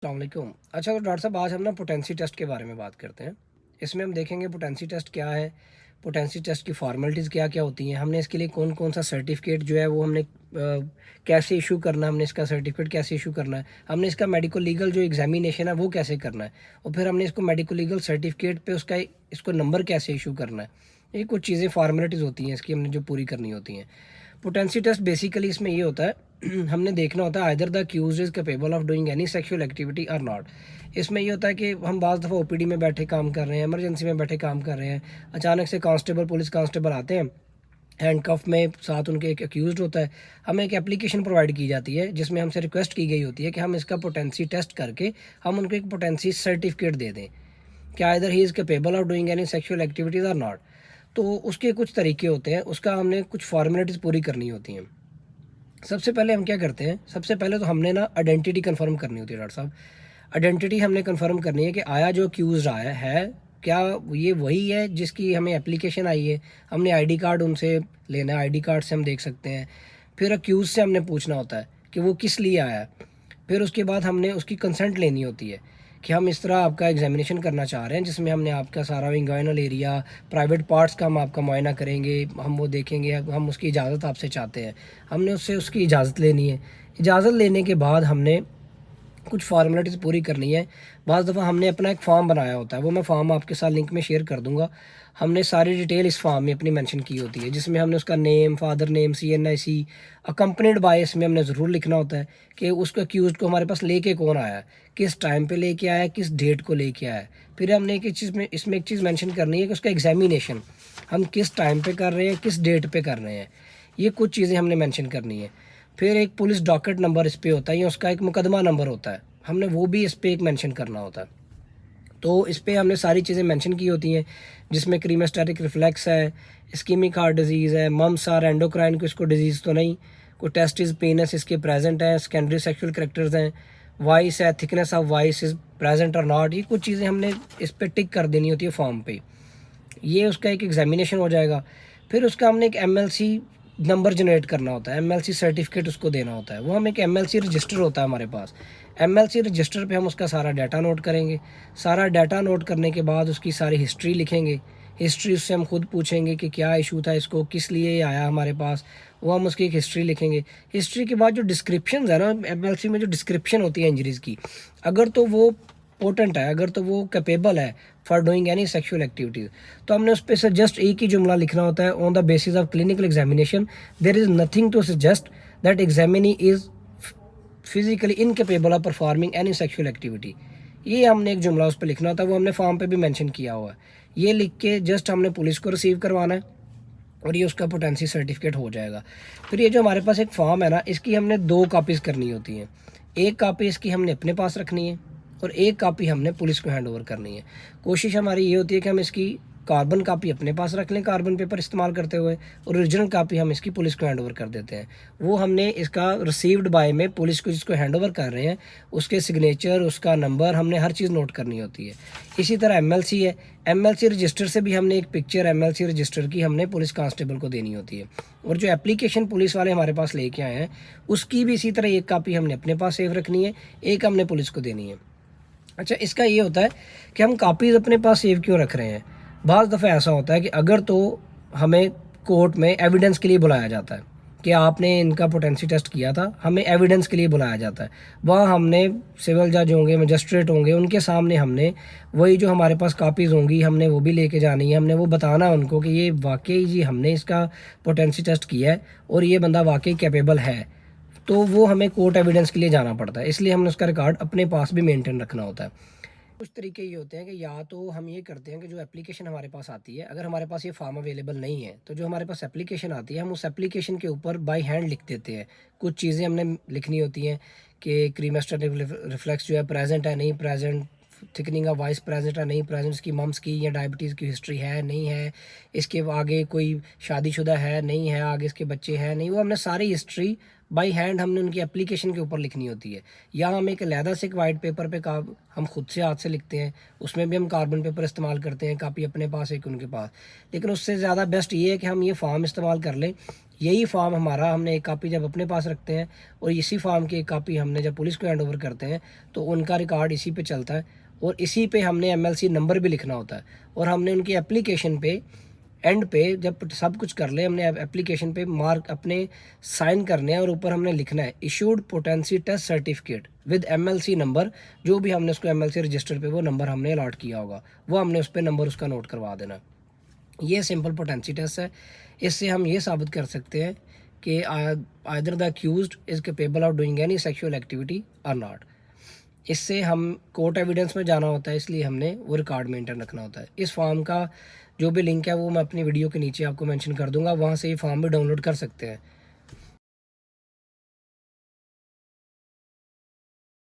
अस्सलामुअलैकुम। अच्छा, तो डॉक्टर साहब आज हम ना पोटेंसी टेस्ट के बारे में बात करते हैं। इसमें हम देखेंगे पोटेंसी टेस्ट क्या है, पोटेंसी टेस्ट की फ़ॉर्मेलिटीज़ क्या-क्या होती हैं, हमने इसके लिए कौन-कौन सा सर्टिफ़िकेट जो है वो हमने कैसे इश्यू करना है, हमने इसका सर्टिफ़िकेट कैसे इश्यू करना है, हमने इसका मेडिको लीगल जो एग्ज़ामिनेशन है वो कैसे करना है और फिर हमने इसको मेडिको लीगल सर्टिफ़िकेट पे उसका इसको नंबर कैसे इश्यू करना है। ये कुछ चीज़ें फ़ॉर्मेलिटीज़ होती हैं इसकी हमने जो पूरी करनी होती हैं। पोटेंसी टेस्ट बेसिकली इसमें ये होता है हमने देखना होता है either the accused is capable of doing any sexual activity और नॉट। इसमें ये होता है कि हम बाज़ दफ़ा ओपीडी में बैठे काम कर रहे हैं, इमरजेंसी में बैठे काम कर रहे हैं, अचानक से कांस्टेबल पुलिस कांस्टेबल आते हैं, हैंडकफ में साथ उनके एक अक्यूज़्ड होता है। हमें एक एप्लीकेशन प्रोवाइड की जाती है जिसमें हमसे रिक्वेस्ट की गई होती है कि हम इसका पोटेंसी टेस्ट करके हम उनको एक पोटेंसी सर्टिफिकेट दे दें कि either he is capable of doing any sexual activities और नॉट। तो उसके कुछ तरीके होते हैं, उसका हमने कुछ फॉर्मेलिटीज़ पूरी करनी होती हैं। सबसे पहले हम क्या करते हैं, सबसे पहले तो हमने ना आइडेंटिटी कन्फर्म करनी होती है डॉक्टर साहब। आइडेंटिटी हमने कन्फर्म करनी है कि आया जो अक्यूज़्ड आया है, क्या ये वही है जिसकी हमें एप्लीकेशन आई है? हमने आईडी कार्ड उनसे लेना है, आईडी कार्ड से हम देख सकते हैं। फिर अक्यूज़ से हमने पूछना होता है कि वो किस लिए आया है। फिर उसके बाद हमने उसकी कंसेंट लेनी होती है कि हम इस तरह आपका एग्ज़ामिनेशन करना चाह रहे हैं जिसमें हमने आपका सारा इंग्वाइनल एरिया, प्राइवेट पार्ट्स का हम आपका मुआयना करेंगे, हम वो देखेंगे, हम उसकी इजाज़त आपसे चाहते हैं। हमने उससे उसकी इजाज़त लेनी है। इजाज़त लेने के बाद हमने कुछ फ़ॉर्मेलिटीज़ पूरी करनी है। बाज़ दफ़ा हमने अपना एक फ़ॉर्म बनाया होता है, वो मैं फ़ॉर्म आपके साथ लिंक में शेयर कर दूँगा। हमने सारी डिटेल इस फ़ॉर्म में अपनी मेंशन की होती है, जिसमें हमने उसका name, father name, CNIC accompanied by इसमें हमने ज़रूर लिखना होता है कि उसको अक्यूज़्ड को हमारे पास लेके कौन आया है, किस टाइम पे लेके आया है, किस डेट को लेके आया है। फिर हमने एक चीज़ में इसमें एक चीज़ मेंशन करनी है कि उसका एग्ज़ामिनेशन हम किस टाइम पे कर रहे हैं, किस डेट पे कर रहे हैं। ये कुछ चीज़ें हमने मेंशन करनी है। फिर एक पुलिस डॉकेट नंबर इस पे होता है या उसका एक मुकदमा नंबर होता है, हमने वो भी इस पे एक मेंशन करना होता है। तो इस पे हमने सारी चीज़ें मेंशन की होती हैं जिसमें क्रीमास्टेटिक रिफ्लेक्स है, इस्कीमिक हार्ट डिज़ीज़ है, मम्स और एंडोक्राइन को इसको डिज़ीज़ तो नहीं, कोई टेस्टिस पेनिस इसके प्रेजेंट है, सेकेंडरी सेक्सुअल करैक्टर्स हैं, वॉइस है, thickness of voice is present और नॉट। ये कुछ चीज़ें हमने इस पे टिक कर देनी होती है फॉर्म पे। ये उसका एक एग्ज़ामिनेशन हो जाएगा। फिर उसका हमने एक एमएलसी नंबर जनरेट करना होता है, एमएलसी सर्टिफ़िकेट उसको देना होता है। वो हम एक एमएलसी रजिस्टर होता है हमारे पास। एमएलसी रजिस्टर पे हम उसका सारा डाटा नोट करेंगे। सारा डाटा नोट करने के बाद उसकी सारी हिस्ट्री लिखेंगे। हिस्ट्री उससे हम खुद पूछेंगे कि क्या इश्यू था इसको, किस लिए ये आया हमारे पास, वो हम उसकी एक हिस्ट्री लिखेंगे। हिस्ट्री के बाद जो डिस्क्रिप्शंस है ना एमएलसी में जो डिस्क्रिप्शन होती है इंजरीज़ की, अगर तो वो पोटेंट है, अगर तो वो कैपेबल है for doing any sexual activities, तो हमने उस पे से जस्ट एक ही जुमला लिखना होता है, on the basis of clinical examination there is nothing to suggest that examinee is physically incapable of performing any sexual activity. ये हमने एक जुमला उस पर लिखना होता है, वो हमने फॉर्म पे भी मेंशन किया हुआ है। ये लिख के जस्ट हमने पुलिस को रिसीव करवाना है और ये उसका पोटेंसी सर्टिफिकेट हो जाएगा। फिर ये जो हमारे पास एक फॉर्म है ना, इसकी हमने 2 कॉपीज़ करनी होती हैं। एक कॉपी इसकी हमने अपने पास रखनी है और एक कॉपी हमने पुलिस को हैंड ओवर करनी है। कोशिश हमारी ये होती है कि हम इसकी कार्बन कॉपी अपने पास रख लें, कार्बन पेपर इस्तेमाल करते हुए, और ओरिजिनल कॉपी हम इसकी पुलिस को हैंड ओवर कर देते हैं। वो हमने इसका रिसीव्ड बाय में पुलिस को जिसको हैंड ओवर कर रहे हैं, उसके सिग्नेचर, उसका नंबर, हमने हर चीज़ नोट करनी होती है। इसी तरह एमएलसी है, एमएलसी रजिस्टर से भी हमने एक पिक्चर एमएलसी रजिस्टर की हमने पुलिस कांस्टेबल को देनी होती है। और जो एप्लीकेशन पुलिस वाले हमारे पास लेके आए हैं, उसकी भी इसी तरह एक कॉपी हमने अपने पास सेव रखनी है, एक हमने पुलिस को देनी है। अच्छा, इसका ये होता है कि हम कॉपीज़ अपने पास सेव क्यों रख रहे हैं? बाज़ दफ़ा ऐसा होता है कि अगर तो हमें कोर्ट में एविडेंस के लिए बुलाया जाता है कि आपने इनका पोटेंसी टेस्ट किया था, हमें एविडेंस के लिए बुलाया जाता है। वहाँ हमने सिविल जज होंगे, मजिस्ट्रेट होंगे, उनके सामने हमने वही जो हमारे पास कॉपीज़ होंगी हमने वो भी लेके जानी है। हमने वो बताना है उनको कि ये वाक़ई जी हमने इसका पोटेंसी टेस्ट किया है और ये बंदा वाक़ई कैपेबल है। तो वो हमें कोर्ट एविडेंस के लिए जाना पड़ता है, इसलिए हमने उसका रिकॉर्ड अपने पास भी मेंटेन रखना होता है। कुछ तरीके ये होते हैं कि या तो हम ये करते हैं कि जो एप्लीकेशन हमारे पास आती है, अगर हमारे पास ये फॉर्म अवेलेबल नहीं है, तो जो हमारे पास एप्लीकेशन आती है हम उस एप्लीकेशन के ऊपर बाय हैंड लिख देते हैं। कुछ चीज़ें हमने लिखनी होती हैं कि क्रीमास्टेटिक रिफ्लेक्स जो है प्रेजेंट है नहीं present, thickening of voice present है नहीं प्रेजेंट, इसकी मम्स की या डायबिटीज़ की हिस्ट्री है नहीं है, इसके आगे कोई शादीशुदा है नहीं है, आगे इसके बच्चे हैं नहीं, वो हमने सारी हिस्ट्री बाई हैंड हमने उनकी एप्लीकेशन के ऊपर लिखनी होती है। या हम एक अलहदा से एक वाइट पेपर पे हम खुद से हाथ से लिखते हैं, उसमें भी हम कार्बन पेपर इस्तेमाल करते हैं, कापी अपने पास एक उनके पास। लेकिन उससे ज़्यादा बेस्ट ये है कि हम ये फॉर्म इस्तेमाल कर लें। यही फॉर्म हमारा, हमने एक कापी जब अपने पास रखते हैं और इसी फॉर्म की एक कापी हमने जब पुलिस को हैंड ओवर करते हैं तो उनका रिकॉर्ड इसी पे चलता है और इसी पे हमने एमएलसी नंबर भी लिखना होता है। और हमने उनकी एप्लीकेशन पे एंड पे जब सब कुछ कर ले, हमने एप्लीकेशन पे मार्क अपने साइन करने हैं और ऊपर हमने लिखना है issued potency test certificate with MLC number. जो भी हमने उसको एमएलसी रजिस्टर पे वो नंबर हमने अलॉट किया होगा वो हमने उस पर नंबर उसका नोट करवा देना। ये सिंपल पोटेंसी टेस्ट है। इससे हम ये साबित कर सकते हैं कि either the accused is capable of doing any sexual activity और नॉट। इससे हम कोर्ट एविडेंस में जाना होता है, इसलिए हमने वो रिकॉर्ड मेंटेन रखना होता है। इस फॉर्म का जो भी लिंक है वो मैं अपनी वीडियो के नीचे आपको मेंशन कर दूंगा, वहाँ से ये फॉर्म भी डाउनलोड कर सकते हैं।